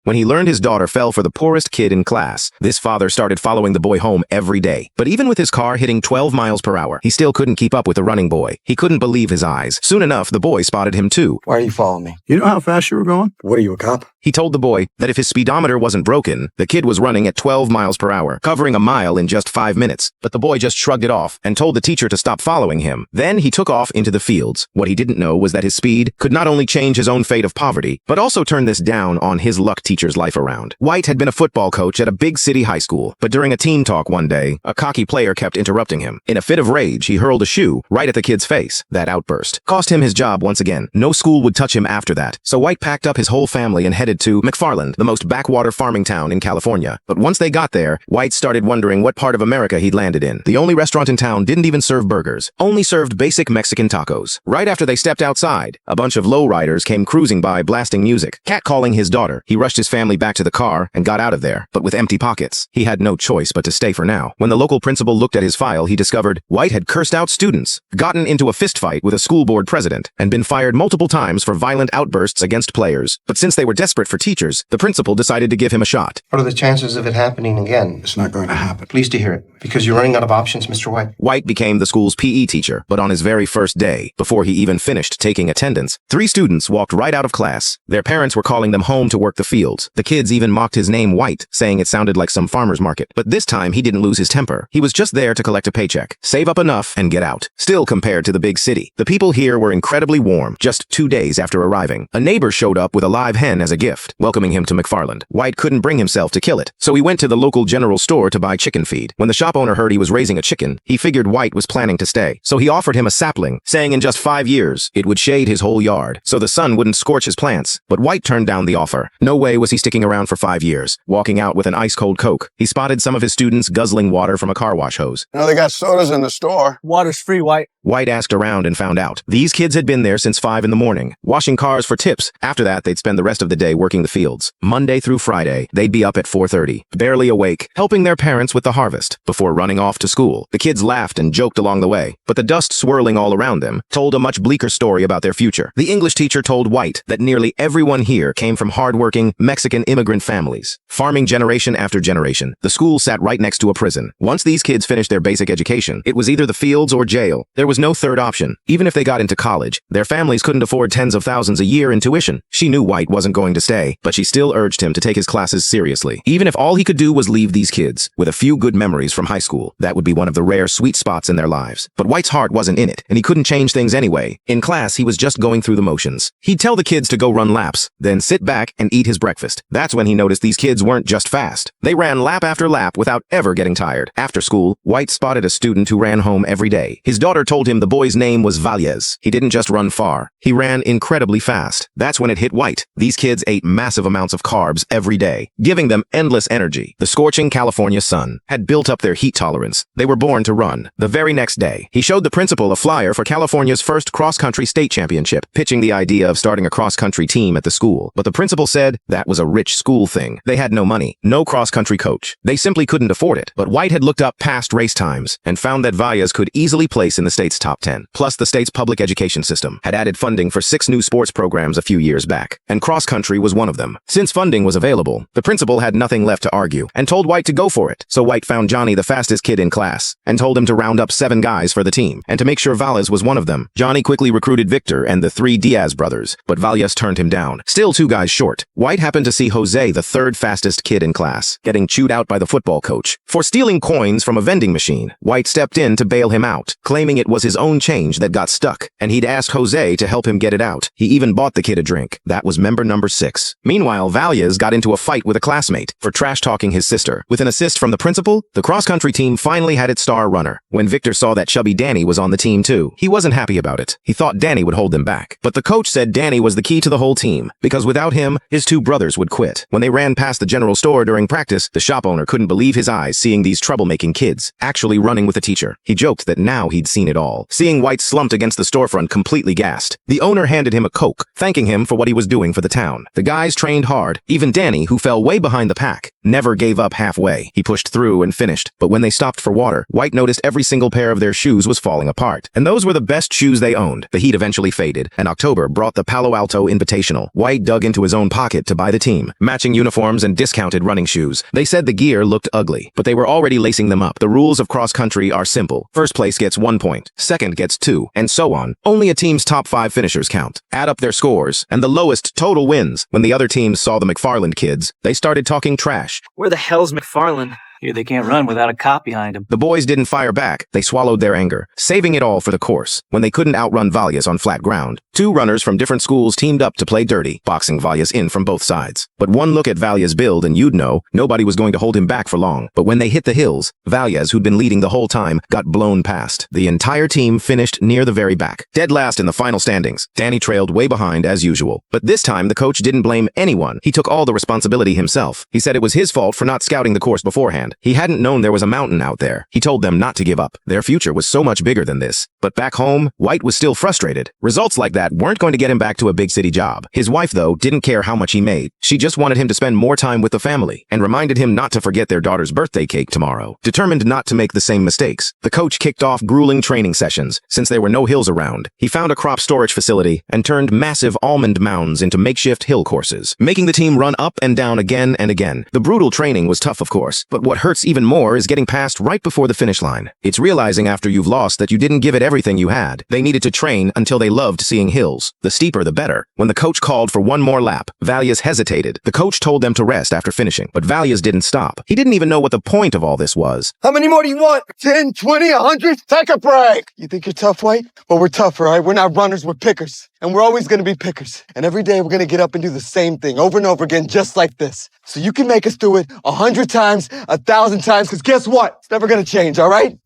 When he learned his daughter fell for the poorest kid in class, this father started following the boy home every day. But even with his car hitting 12 miles per hour, he still couldn't keep up with the running boy. He couldn't believe his eyes. Soon enough, the boy spotted him too. Why are you following me? You know how fast you were going? What are you, a cop? He told the boy that if his speedometer wasn't broken, the kid was running at 12 miles per hour, covering a mile in just 5 minutes. But the boy just shrugged it off and told the teacher to stop following him. Then he took off into the fields. What he didn't know was that his speed could not only change his own fate of poverty, but also turn this down on his luck teacher's life around. White had been a football coach at a big city high school, but during a team talk one day, a cocky player kept interrupting him. In a fit of rage, he hurled a shoe right at the kid's face. That outburst cost him his job once again. No school would touch him after that, so White packed up his whole family and headed to McFarland, the most backwater farming town in California. But once they got there, White started wondering what part of America he'd landed in. The only restaurant in town didn't even serve burgers, only served basic Mexican tacos. Right after they stepped outside, a bunch of lowriders came cruising by blasting music, catcalling his daughter. He rushed his family back to the car and got out of there, but with empty pockets. He had no choice but to stay for now. When the local principal looked at his file, he discovered White had cursed out students, gotten into a fistfight with a school board president, and been fired multiple times for violent outbursts against players. But since they were desperate for teachers, the principal decided to give him a shot. What are the chances of it happening again? It's not going to happen. Pleased to hear it, because you're running out of options, Mr. White. White became the school's PE teacher, but on his very first day, before he even finished taking attendance, 3 students walked right out of class. Their parents were calling them home to work the fields. The kids even mocked his name White, saying it sounded like some farmer's market. But this time, he didn't lose his temper. He was just there to collect a paycheck, save up enough, and get out. Still, compared to the big city, the people here were incredibly warm. Just 2 days after arriving, a neighbor showed up with a live hen as a gift, welcoming him to McFarland. White couldn't bring himself to kill it, so he went to the local general store to buy chicken feed. When the shop owner heard he was raising a chicken, he figured White was planning to stay. So he offered him a sapling, saying in just 5 years, it would shade his whole yard, so the sun wouldn't scorch his plants. But White turned down the offer. No way was he sticking around for 5 years. Walking out with an ice-cold Coke, he spotted some of his students guzzling water from a car wash hose. You know, they got sodas in the store. Water's free, White. White asked around and found out. These kids had been there since 5 in the morning, washing cars for tips. After that, they'd spend the rest of the day working the fields. Monday through Friday, they'd be up at 4:30, barely awake, helping their parents with the harvest, before running off to school. The kids laughed and joked along the way, but the dust swirling all around them told a much bleaker story about their future. The English teacher told White that nearly everyone here came from hardworking Mexican immigrant families, farming generation after generation. The school sat right next to a prison. Once these kids finished their basic education, it was either the fields or jail. There was no third option. Even if they got into college, their families couldn't afford tens of thousands a year in tuition. She knew White wasn't going to stay, but she still urged him to take his classes seriously. Even if all he could do was leave these kids with a few good memories from high school, that would be one of the rare sweet spots in their lives. But White's heart wasn't in it, and he couldn't change things anyway. In class, he was just going through the motions. He'd tell the kids to go run laps, then sit back and eat his breakfast. That's when he noticed these kids weren't just fast. They ran lap after lap without ever getting tired. After school, White spotted a student who ran home every day. His daughter told him the boy's name was Valles. He didn't just run far. He ran incredibly fast. That's when it hit White. These kids ate massive amounts of carbs every day, giving them endless energy. The scorching California sun had built up their heat tolerance. They were born to run. The very next day, he showed the principal a flyer for California's first cross-country state championship, pitching the idea of starting a cross-country team at the school. But the principal said that was a rich school thing. They had no money, no cross-country coach. They simply couldn't afford it. But White had looked up past race times and found that Valles could easily place in the state's top 10. Plus, the state's public education system had added funding for 6 new sports programs a few years back, and cross-country was one of them. Since funding was available, the principal had nothing left to argue and told White to go for it. So White found Johnny, the fastest kid in class, and told him to round up 7 guys for the team, and to make sure Valles was one of them. Johnny quickly recruited Victor and the 3 Diaz brothers, but Valles turned him down. Still 2 guys short. White happened to see Jose, the 3rd fastest kid in class, getting chewed out by the football coach for stealing coins from a vending machine. White stepped in to bail him out, claiming it was his own change that got stuck, and he'd asked Jose to help him get it out. He even bought the kid a drink. That was member number 6. Meanwhile, Valles got into a fight with a classmate for trash-talking his sister. With an assist from the principal, the cross-country team finally had its star runner. When Victor saw that chubby Danny was on the team too, he wasn't happy about it. He thought Danny would hold them back. But the coach said Danny was the key to the whole team, because without him, his 2 brothers would quit. When they ran past the general store during practice, the shop owner couldn't believe his eyes seeing these troublemaking kids actually running with the teacher. He joked that now he'd seen it all. Seeing White slumped against the storefront completely gassed, the owner handed him a Coke, thanking him for what he was doing for the town. The guys trained hard. Even Danny, who fell way behind the pack, never gave up halfway. He pushed through and finished. But when they stopped for water, White noticed every single pair of their shoes was falling apart. And those were the best shoes they owned. The heat eventually faded, and October brought the Palo Alto Invitational. White dug into his own pocket to buy the team matching uniforms and discounted running shoes. They said the gear looked ugly, but they were already lacing them up. The rules of cross-country are simple. First place gets 1 point, second gets 2, and so on. Only a team's top 5 finishers count. Add up their scores, and the lowest total wins. When the other teams saw the McFarland kids, they started talking trash. Where the hell's McFarland? Here they can't run without a cop behind them. The boys didn't fire back. They swallowed their anger, saving it all for the course. When they couldn't outrun Valles on flat ground, 2 runners from different schools teamed up to play dirty, boxing Valles in from both sides. But one look at Valles' build and you'd know nobody was going to hold him back for long. But when they hit the hills, Valles, who'd been leading the whole time, got blown past. The entire team finished near the very back, dead last in the final standings. Danny trailed way behind as usual. But this time the coach didn't blame anyone. He took all the responsibility himself. He said it was his fault for not scouting the course beforehand. He hadn't known there was a mountain out there. He told them not to give up. Their future was so much bigger than this. But back home, White was still frustrated. Results like that weren't going to get him back to a big city job. His wife, though, didn't care how much he made. She just wanted him to spend more time with the family and reminded him not to forget their daughter's birthday cake tomorrow. Determined not to make the same mistakes, the coach kicked off grueling training sessions. Since there were no hills around, he found a crop storage facility and turned massive almond mounds into makeshift hill courses, making the team run up and down again and again. The brutal training was tough, of course, but what hurts even more is getting past right before the finish line. It's realizing after you've lost that you didn't give it everything you had. They needed to train until they loved seeing hills. The steeper, the better. When the coach called for one more lap, Valles hesitated. The coach told them to rest after finishing, but Valles didn't stop. He didn't even know what the point of all this was. How many more do you want? 10, 20, 100? Take a break. You think you're tough, White? Well, we're tough, all right? We're not runners, we're pickers. And we're always going to be pickers. And every day we're going to get up and do the same thing over and over again, just like this. So you can make us do it 100 times, 1,000 times, because guess what? It's never going to change, all right?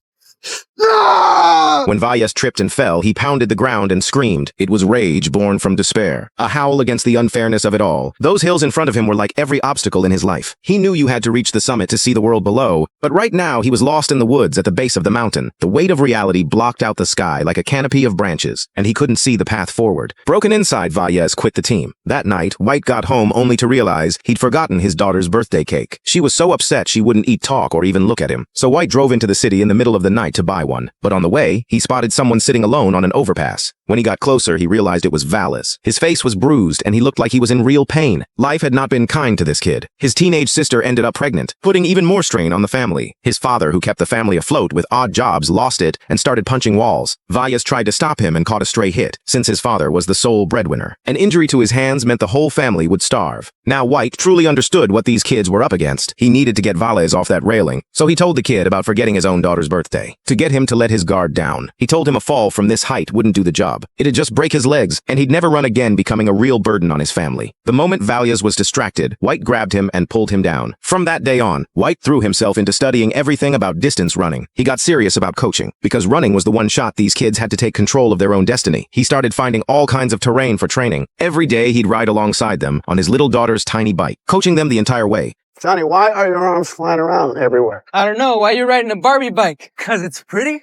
When Valles tripped and fell, he pounded the ground and screamed. It was rage born from despair, a howl against the unfairness of it all. Those hills in front of him were like every obstacle in his life. He knew you had to reach the summit to see the world below, but right now he was lost in the woods at the base of the mountain. The weight of reality blocked out the sky like a canopy of branches, and he couldn't see the path forward. Broken inside, Valles quit the team. That night, White got home only to realize he'd forgotten his daughter's birthday cake. She was so upset she wouldn't eat, talk, or even look at him. So White drove into the city in the middle of the night to buy one. But on the way, he spotted someone sitting alone on an overpass. When he got closer, he realized it was Valles. His face was bruised, and he looked like he was in real pain. Life had not been kind to this kid. His teenage sister ended up pregnant, putting even more strain on the family. His father, who kept the family afloat with odd jobs, lost it and started punching walls. Valles tried to stop him and caught a stray hit, since his father was the sole breadwinner. An injury to his hands meant the whole family would starve. Now White truly understood what these kids were up against. He needed to get Valles off that railing, so he told the kid about forgetting his own daughter's birthday. To get him to let his guard down, he told him a fall from this height wouldn't do the job. It'd just break his legs, and he'd never run again, becoming a real burden on his family. The moment Valles was distracted, White grabbed him and pulled him down. From that day on, White threw himself into studying everything about distance running. He got serious about coaching, because running was the one shot these kids had to take control of their own destiny. He started finding all kinds of terrain for training. Every day he'd ride alongside them on his little daughter's tiny bike, coaching them the entire way. Johnny, why are your arms flying around everywhere? I don't know. Why you riding a Barbie bike? 'Cause it's pretty?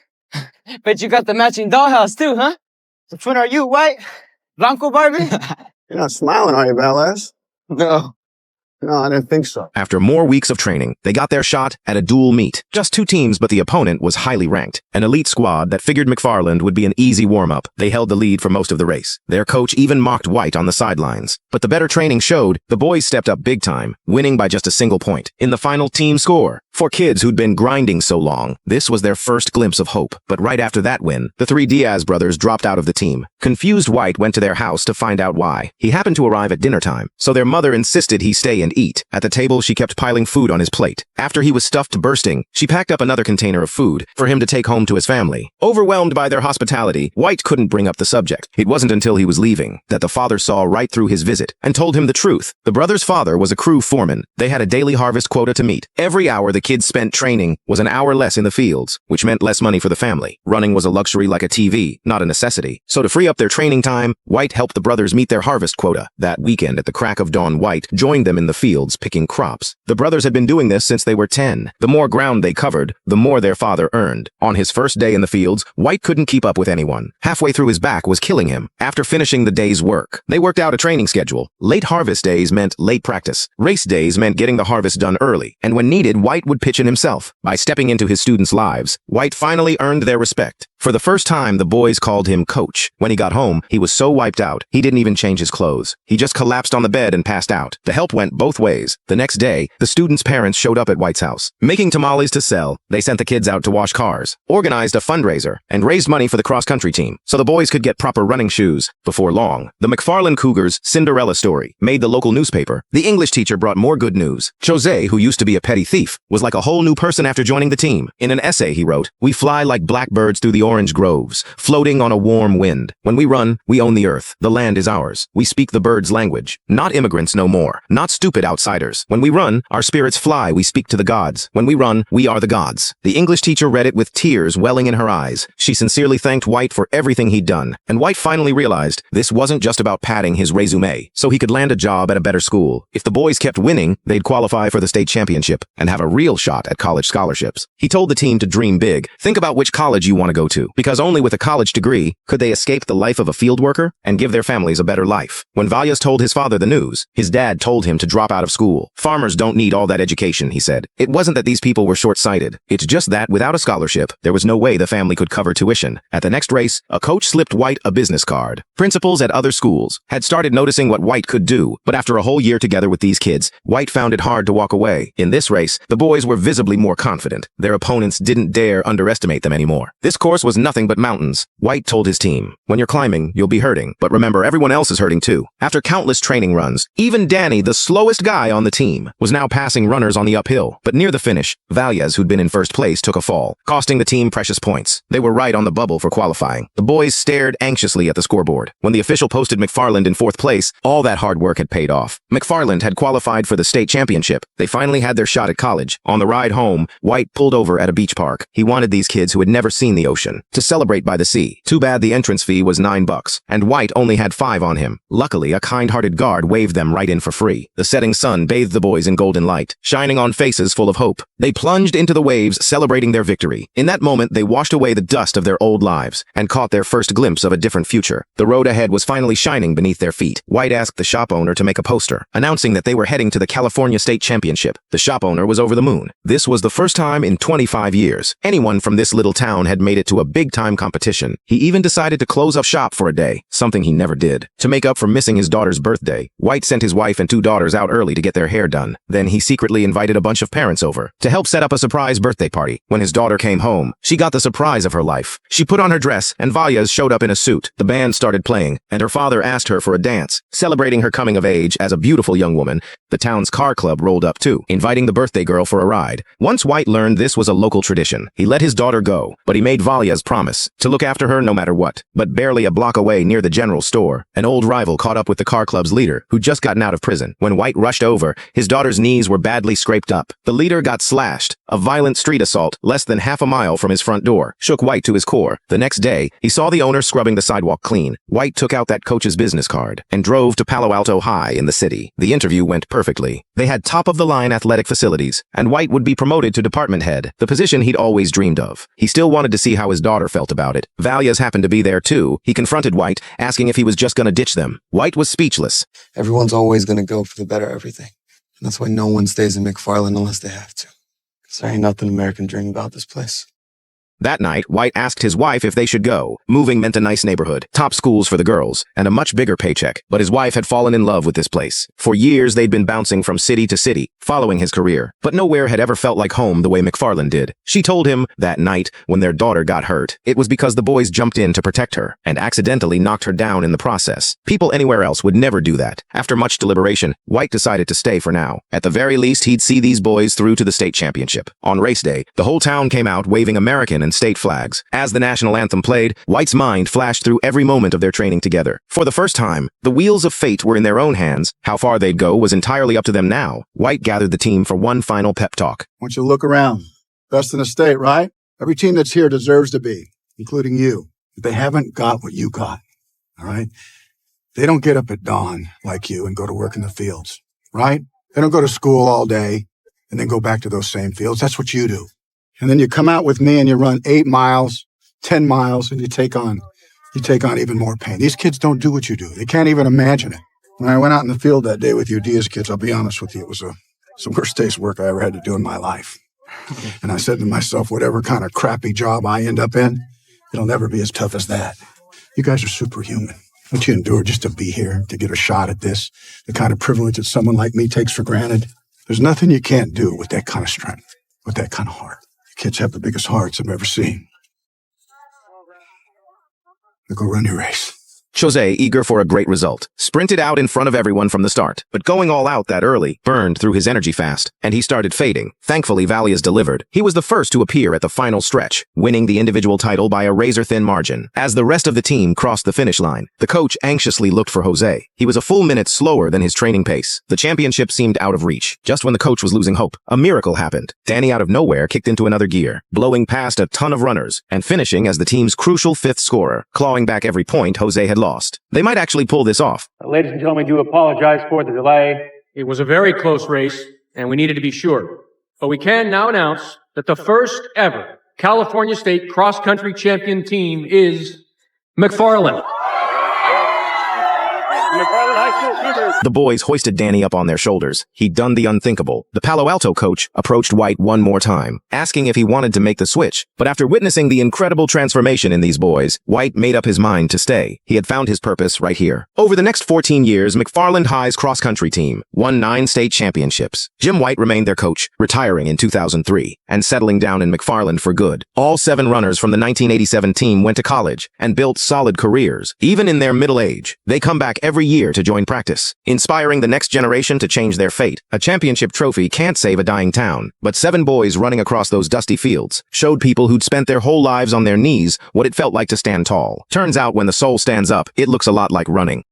Bet you got the matching dollhouse too, huh? Which one are you, White? Blanco Barbie? You're not smiling, are you, Valles? No. No, I didn't think so. After more weeks of training, they got their shot at a dual meet. Just 2 teams, but the opponent was highly ranked. An elite squad that figured McFarland would be an easy warm-up. They held the lead for most of the race. Their coach even mocked White on the sidelines. But the better training showed the boys stepped up big time, winning by just a single point. In the final team score, for kids who'd been grinding so long, this was their first glimpse of hope. But right after that win, the 3 Diaz brothers dropped out of the team. Confused, White went to their house to find out why. He happened to arrive at dinner time, so their mother insisted he stay and eat. At the table, she kept piling food on his plate. After he was stuffed to bursting, she packed up another container of food for him to take home to his family. Overwhelmed by their hospitality, White couldn't bring up the subject. It wasn't until he was leaving that the father saw right through his visit and told him the truth. The brother's father was a crew foreman. They had a daily harvest quota to meet. Every hour, the kids spent training was an hour less in the fields, which meant less money for the family. Running was a luxury like a TV, not a necessity. So to free up their training time, White helped the brothers meet their harvest quota. That weekend at the crack of dawn, White joined them in the fields picking crops. The brothers had been doing this since they were 10. The more ground they covered, the more their father earned. On his first day in the fields, White couldn't keep up with anyone. Halfway through, his back was killing him. After finishing the day's work, they worked out a training schedule. Late harvest days meant late practice. Race days meant getting the harvest done early. And when needed, White would pitch in himself. By stepping into his students' lives, White finally earned their respect. For the first time, the boys called him Coach. When he got home, he was so wiped out, he didn't even change his clothes. He just collapsed on the bed and passed out. The help went both ways. The next day, the students' parents showed up at White's house. Making tamales to sell, they sent the kids out to wash cars, organized a fundraiser, and raised money for the cross-country team so the boys could get proper running shoes. Before long, the McFarland Cougars' Cinderella story made the local newspaper. The English teacher brought more good news. Jose, who used to be a petty thief, was like a whole new person after joining the team. In an essay he wrote, "We fly like blackbirds through the orange groves, floating on a warm wind. When we run, we own the earth. The land is ours. We speak the birds' language. Not immigrants no more. Not stupid outsiders. When we run, our spirits fly. We speak to the gods. When we run, we are the gods." The English teacher read it with tears welling in her eyes. She sincerely thanked White for everything he'd done. And White finally realized this wasn't just about padding his resume so he could land a job at a better school. If the boys kept winning, they'd qualify for the state championship and have a real shot at college scholarships. He told the team to dream big. Think about which college you want to go to, because only with a college degree could they escape the life of a field worker and give their families a better life. When Valles told his father the news, his dad told him to drop out of school. "Farmers don't need all that education," he said. It wasn't that these people were short-sighted. It's just that without a scholarship, there was no way the family could cover tuition. At the next race, a coach slipped White a business card. Principals at other schools had started noticing what White could do, but after a whole year together with these kids, White found it hard to walk away. In this race, the boys were visibly more confident. Their opponents didn't dare underestimate them anymore. This course was nothing but mountains. White told his team, "When you're climbing, you'll be hurting, but remember, everyone else is hurting too." After countless training runs, even Danny, the slowest guy on the team, was now passing runners on the uphill. But near the finish, Valles, who'd been in first place, took a fall, costing the team precious points. They were right on the bubble for qualifying. The boys stared anxiously at the scoreboard. When the official posted McFarland in fourth place, all that hard work had paid off. McFarland had qualified for the state championship. They finally had their shot at college. On the ride home, White pulled over at a beach park. He wanted these kids who had never seen the ocean to celebrate by the sea. Too bad the entrance fee was $9, and White only had 5 on him. Luckily, a kind-hearted guard waved them right in for free. The setting sun bathed the boys in golden light, shining on faces full of hope. They plunged into the waves, celebrating their victory. In that moment, they washed away the dust of their old lives and caught their first glimpse of a different future. The road ahead was finally shining beneath their feet. White asked the shop owner to make a poster, announcing that they were heading to the California State Championship. The shop owner was over the moon. This was the first time in 25 years anyone from this little town had made it to a big-time competition. He even decided to close up shop for a day, something he never did. To make up for missing his daughter's birthday, White sent his wife and 2 daughters out early to get their hair done. Then he secretly invited a bunch of parents over to help set up a surprise birthday party. When his daughter came home, she got the surprise of her life. She put on her dress, and Valles showed up in a suit. The band started playing, and her father asked her for a dance. Celebrating her coming of age as a beautiful young woman, the town's car club rolled up too, inviting the birthday girl for a ride. Once White learned this was a local tradition, he let his daughter go, but he made Valles promise to look after her no matter what. But barely a block away near the general store, an old rival caught up with the car club's leader, who'd just gotten out of prison. When White rushed over, his daughter's knees were badly scraped up. The leader got slashed. A violent street assault, less than half a mile from his front door, shook White to his core. The next day, he saw the owner scrubbing the sidewalk clean. White took out that coach's business card and drove to Palo Alto High in the city. The interview went perfectly. They had top-of-the-line athletic facilities, and White would be promoted to department head, the position he'd always dreamed of. He still wanted to see how his daughter felt about it. Valles happened to be there too. He confronted White, asking if he was just gonna ditch them. White was speechless. Everyone's always gonna go for the better everything. And that's why no one stays in McFarland unless they have to. 'Cause there ain't nothing American dream about this place. That night, White asked his wife if they should go. Moving meant a nice neighborhood, top schools for the girls, and a much bigger paycheck. But his wife had fallen in love with this place. For years, they'd been bouncing from city to city, following his career. But nowhere had ever felt like home the way McFarland did. She told him that night, when their daughter got hurt, it was because the boys jumped in to protect her and accidentally knocked her down in the process. People anywhere else would never do that. After much deliberation, White decided to stay for now. At the very least, he'd see these boys through to the state championship. On race day, the whole town came out waving American and and state flags. As the national anthem played, White's mind flashed through every moment of their training together. For the first time, the wheels of fate were in their own hands. How far they'd go was entirely up to them now. White gathered the team for one final pep talk. I want you to look around. Best in the state, right? Every team that's here deserves to be, including you. But they haven't got what you got, all right? They don't get up at dawn like you and go to work in the fields, right? They don't go to school all day and then go back to those same fields. That's what you do. And then you come out with me and you run 8 miles, 10 miles, and you take on even more pain. These kids don't do what you do. They can't even imagine it. When I went out in the field that day with you Diaz kids, I'll be honest with you, it's the worst day's work I ever had to do in my life. And I said to myself, whatever kind of crappy job I end up in, it'll never be as tough as that. You guys are superhuman. What you endure just to be here, to get a shot at this, the kind of privilege that someone like me takes for granted. There's nothing you can't do with that kind of strength, with that kind of heart. You kids have the biggest hearts I've ever seen. Now go run your race. Jose, eager for a great result, sprinted out in front of everyone from the start, but going all out that early burned through his energy fast, and he started fading. Thankfully, Valias delivered. He was the first to appear at the final stretch, winning the individual title by a razor-thin margin. As the rest of the team crossed the finish line, the coach anxiously looked for Jose. He was a full minute slower than his training pace. The championship seemed out of reach. Just when the coach was losing hope, a miracle happened. Danny out of nowhere kicked into another gear, blowing past a ton of runners, and finishing as the team's crucial 5th scorer, clawing back every point Jose had lost. They might actually pull this off. Ladies and gentlemen, do apologize for the delay. It was a very close race, and we needed to be sure. But we can now announce that the first ever California State cross-country champion team is McFarland. The boys hoisted Danny up on their shoulders. He'd done the unthinkable. The Palo Alto coach approached White one more time, asking if he wanted to make the switch. But after witnessing the incredible transformation in these boys, White made up his mind to stay. He had found his purpose right here. Over the next 14 years, McFarland High's cross-country team won 9 state championships. Jim White remained their coach, retiring in 2003 and settling down in McFarland for good. All 7 runners from the 1987 team went to college and built solid careers. Even in their middle age, they come back every year to join practice, inspiring the next generation to change their fate. A championship trophy can't save a dying town, but 7 boys running across those dusty fields showed people who'd spent their whole lives on their knees what it felt like to stand tall. Turns out when the soul stands up, it looks a lot like running.